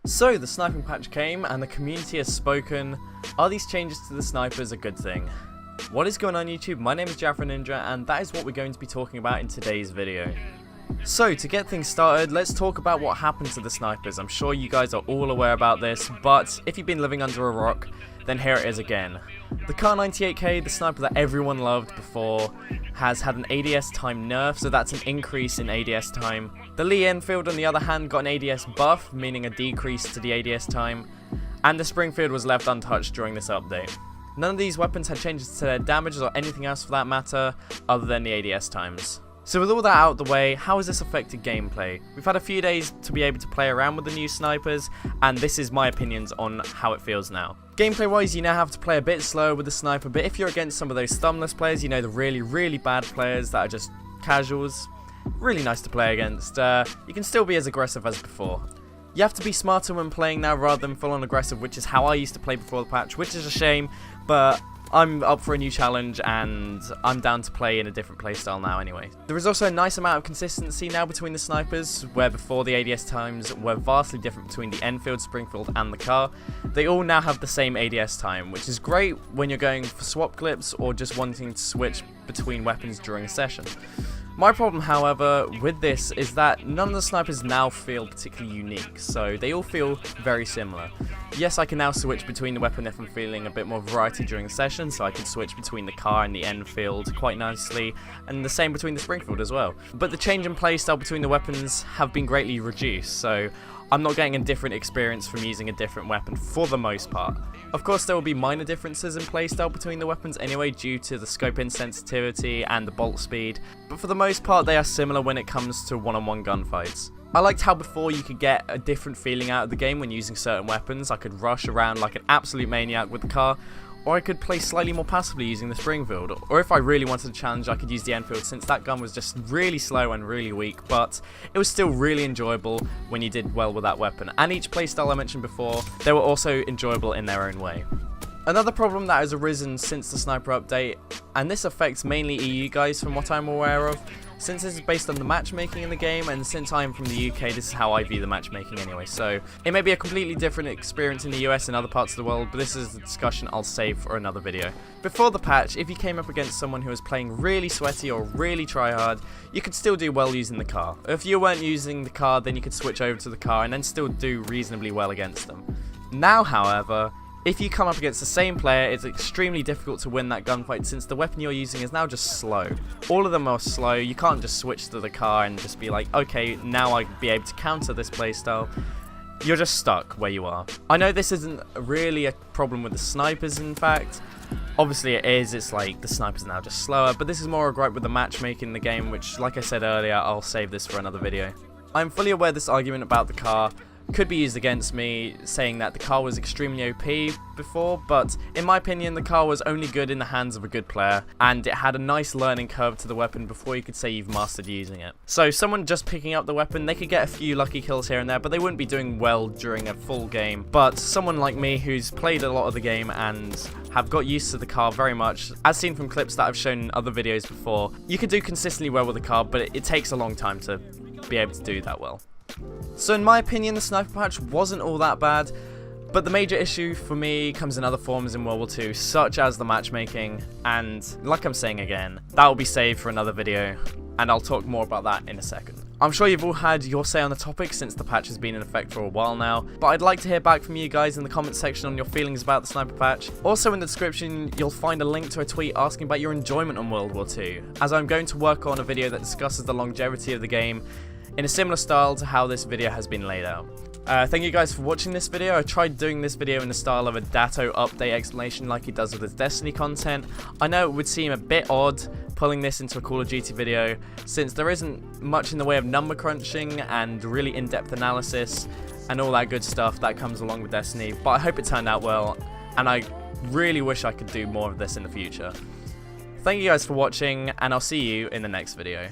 So the sniping patch came and the community has spoken. Are these changes to the snipers a good thing? What is going on YouTube? My name is Jaffa Ninja and that is what we're going to be talking about in today's video. So to get things started, let's talk about what happened to the snipers. I'm sure you guys are all aware about this, but if you've been living under a rock, then here it is again. The Kar 98K, the sniper that everyone loved before, has had an ADS time nerf, so that's an increase in ADS time. The Lee Enfield, on the other hand, got an ADS buff, meaning a decrease to the ADS time, and the Springfield was left untouched during this update. None of these weapons had changes to their damage or anything else for that matter, other than the ADS times. So with all that out of the way, how has this affected gameplay? We've had a few days to be able to play around with the new snipers, and this is my opinions on how it feels now. Gameplay wise, you now have to play a bit slower with the sniper, but if you're against some of those thumbless players, you know, the really bad players that are just casuals, really nice to play against, you can still be as aggressive as before. You have to be smarter when playing now rather than full on aggressive, which is how I used to play before the patch, which is a shame, but I'm up for a new challenge and I'm down to play in a different playstyle now anyway. There is also a nice amount of consistency now between the snipers, where before the ADS times were vastly different between the Enfield, Springfield and the Kar. They all now have the same ADS time, which is great when you're going for swap clips or just wanting to switch between weapons during a session. My problem, however, with this is that none of the snipers now feel particularly unique, so they all feel very similar. Yes, I can now switch between the weapon if I'm feeling a bit more variety during the session, so I can switch between the Kar and the Enfield quite nicely, and the same between the Springfield as well. But the change in playstyle between the weapons have been greatly reduced, so I'm not getting a different experience from using a different weapon for the most part. Of course, there will be minor differences in playstyle between the weapons anyway due to the scope insensitivity and the bolt speed, but for the most part they are similar when it comes to one-on-one gunfights. I liked how before you could get a different feeling out of the game when using certain weapons. I could rush around like an absolute maniac with the Kar, or I could play slightly more passively using the Springfield, or if I really wanted a challenge I could use the Enfield since that gun was just really slow and really weak, but it was still really enjoyable when you did well with that weapon, and each playstyle I mentioned before, they were also enjoyable in their own way. Another problem that has arisen since the sniper update, and this affects mainly EU guys from what I'm aware of, since this is based on the matchmaking in the game, and since I am from the UK, this is how I view the matchmaking anyway, so it may be a completely different experience in the US and other parts of the world, but this is a discussion I'll save for another video. Before the patch, if you came up against someone who was playing really sweaty or really tryhard, you could still do well using the Kar. If you weren't using the Kar, then you could switch over to the Kar and then still do reasonably well against them. Now, however, if you come up against the same player, it's extremely difficult to win that gunfight since the weapon you're using is now just slow. All of them are slow, you can't just switch to the Kar and just be like, okay, now I'll be able to counter this playstyle. You're just stuck where you are. I know this isn't really a problem with the snipers in fact. Obviously it is, it's like the snipers are now just slower, but this is more a gripe with the matchmaking in the game, which like I said earlier, I'll save this for another video. I'm fully aware this argument about the Kar could be used against me, saying that the Kar was extremely OP before, but in my opinion the Kar was only good in the hands of a good player, and it had a nice learning curve to the weapon before you could say you've mastered using it. So someone just picking up the weapon, they could get a few lucky kills here and there, but they wouldn't be doing well during a full game. But someone like me who's played a lot of the game and have got used to the Kar very much, as seen from clips that I've shown in other videos before, you could do consistently well with the Kar, but it takes a long time to be able to do that well. So in my opinion, the sniper patch wasn't all that bad, but the major issue for me comes in other forms in World War II, such as the matchmaking, and like I'm saying again, that will be saved for another video, and I'll talk more about that in a second. I'm sure you've all had your say on the topic since the patch has been in effect for a while now, but I'd like to hear back from you guys in the comment section on your feelings about the sniper patch. Also in the description, you'll find a link to a tweet asking about your enjoyment on World War II, as I'm going to work on a video that discusses the longevity of the game, in a similar style to how this video has been laid out. Thank you guys for watching this video. I tried doing this video in the style of a Datto update explanation like he does with his Destiny content. I know it would seem a bit odd pulling this into a Call of Duty video, since there isn't much in the way of number crunching and really in-depth analysis and all that good stuff that comes along with Destiny, but I hope it turned out well, and I really wish I could do more of this in the future. Thank you guys for watching, and I'll see you in the next video.